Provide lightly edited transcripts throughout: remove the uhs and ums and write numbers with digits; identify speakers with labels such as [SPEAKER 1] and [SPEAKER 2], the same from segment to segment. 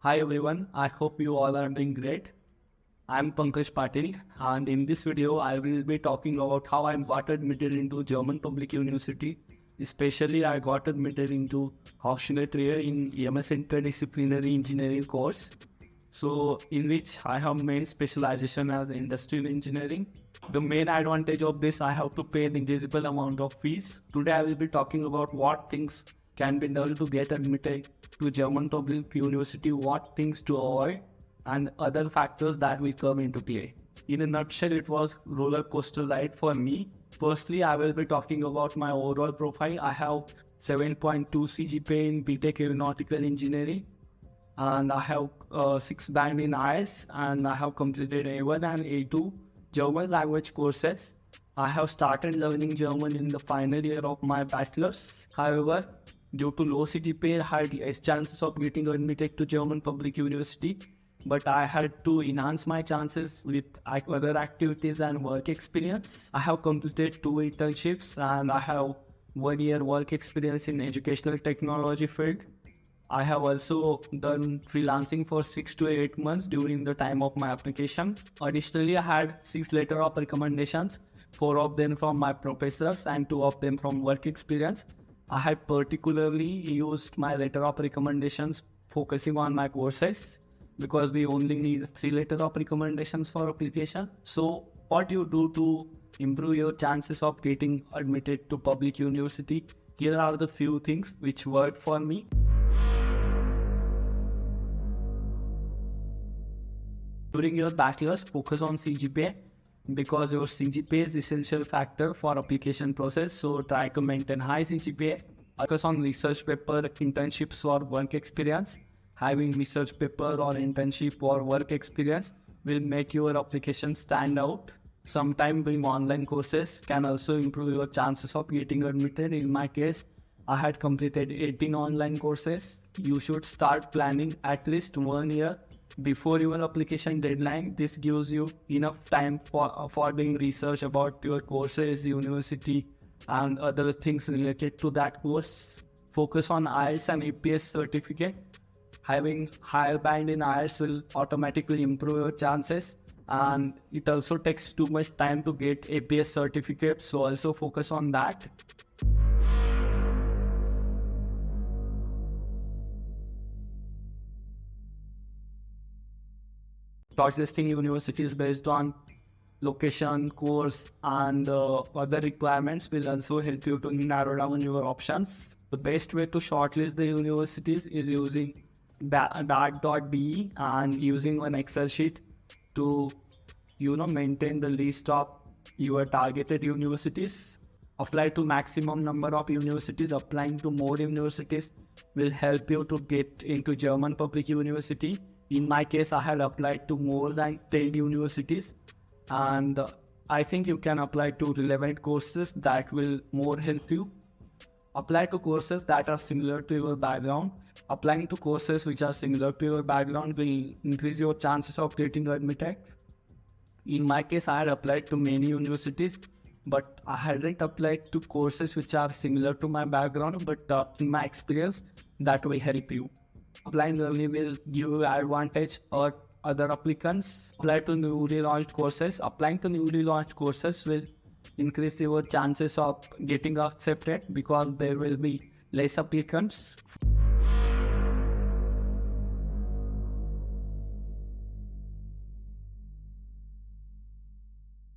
[SPEAKER 1] Hi everyone, I hope you all are doing great. I'm Pankaj Patil and in this video I will be talking about how I got admitted into German Public University. Especially I got admitted into Hochschule in MS Interdisciplinary Engineering course. So in which I have main specialization as industrial engineering. The main advantage of this, I have to pay an invisible amount of fees. Today I will be talking about what things can be done to get admitted to German Public University, what things to avoid, and other factors that will come into play. In a nutshell, it was roller coaster ride for me. Firstly, I will be talking about my overall profile. I have 7.2 CGPA in BTech Aeronautical Engineering, and I have 6 band in IS, and I have completed A1 and A2 German language courses. I have started learning German in the final year of my bachelor's. However, due to low CGPA, I had less chances of getting admitted to German Public University. But I had to enhance my chances with other activities and work experience. I have completed 2 internships and I have 1 year work experience in educational technology field. I have also done freelancing for 6 to 8 months during the time of my application. Additionally, I had 6 letters of recommendations, 4 of them from my professors and 2 of them from work experience. I had particularly used my letter of recommendations focusing on my courses because we only need 3 letters of recommendations for application. So what you do to improve your chances of getting admitted to public university? Here are the few things which worked for me. During your bachelor's, focus on CGPA because your CGPA is essential factor for application process. So try to maintain high CGPA. Focus on research paper, internships or work experience. Having research paper or internship or work experience will make your application stand out. Sometimes doing online courses can also improve your chances of getting admitted. In my case, I had completed 18 online courses. You should start planning at least 1 year before your application deadline. This gives you enough time for doing research about your courses, university, and other things related to that course. Focus on IELTS and APS certificate. Having higher band in IELTS will automatically improve your chances, and it also takes too much time to get APS certificate, so also focus on that. Shortlisting universities based on location, course, and other requirements will also help you to narrow down your options. The best way to shortlist the universities is using dart.be and using one Excel sheet to maintain the list of your targeted universities. Apply to maximum number of universities. Applying to more universities will help you to get into German Public University. In my case, I had applied to more than 10 universities, and I think you can apply to relevant courses that will more help you. Apply to courses that are similar to your background. Applying to courses which are similar to your background will increase your chances of getting admitted. In my case, I had applied to many universities, but I hadn't applied to courses which are similar to my background, but in my experience, that will help you. Applying early will give you advantage or other applicants. Apply to newly launched courses. Applying to newly launched courses will increase your chances of getting accepted because there will be less applicants.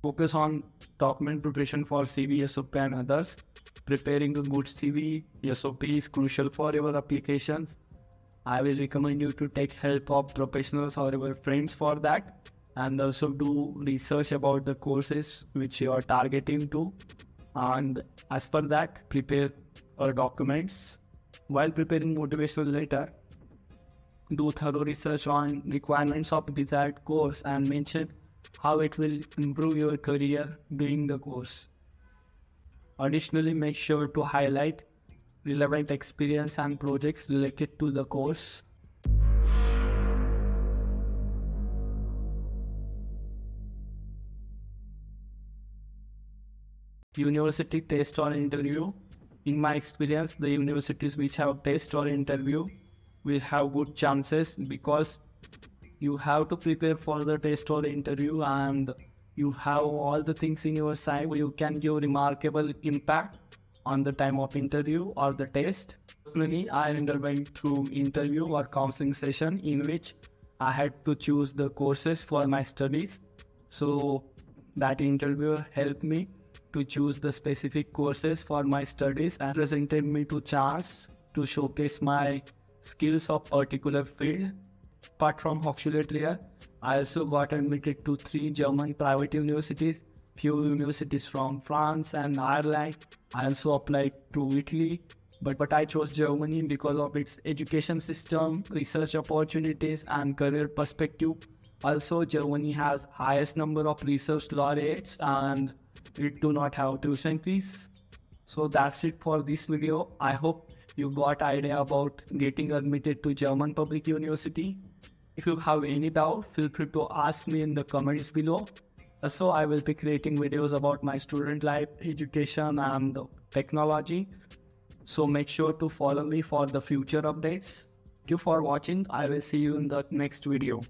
[SPEAKER 1] Focus on document preparation for CV, SOP and others. Preparing a good CV, SOP is crucial for your applications. I will recommend you to take help of professionals or your friends for that, and also do research about the courses which you are targeting to, and as per that prepare documents. While preparing motivational letter, do thorough research on requirements of desired course and mention how it will improve your career during the course. Additionally, make sure to highlight relevant experience and projects related to the course. University test or interview. In my experience, the universities which have test or interview will have good chances, because you have to prepare for the test or the interview, and you have all the things in your side where you can give remarkable impact on the time of interview or the test. Personally, I underwent through interview or counseling session in which I had to choose the courses for my studies. So that interviewer helped me to choose the specific courses for my studies and presented me to chance to showcase my skills of particular field. Apart from Hochschule Trier, I also got admitted to 3 German private universities, few universities from France and Ireland. I also applied to Italy, but I chose Germany because of its education system, research opportunities, and career perspective. Also, Germany has highest number of research laureates, and it do not have tuition fees. So that's it for this video. I hope you got idea about getting admitted to German public university. If you have any doubt, feel free to ask me in the comments below. Also, I will be creating videos about my student life, education, and technology. So make sure to follow me for the future updates. Thank you for watching. I will see you in the next video.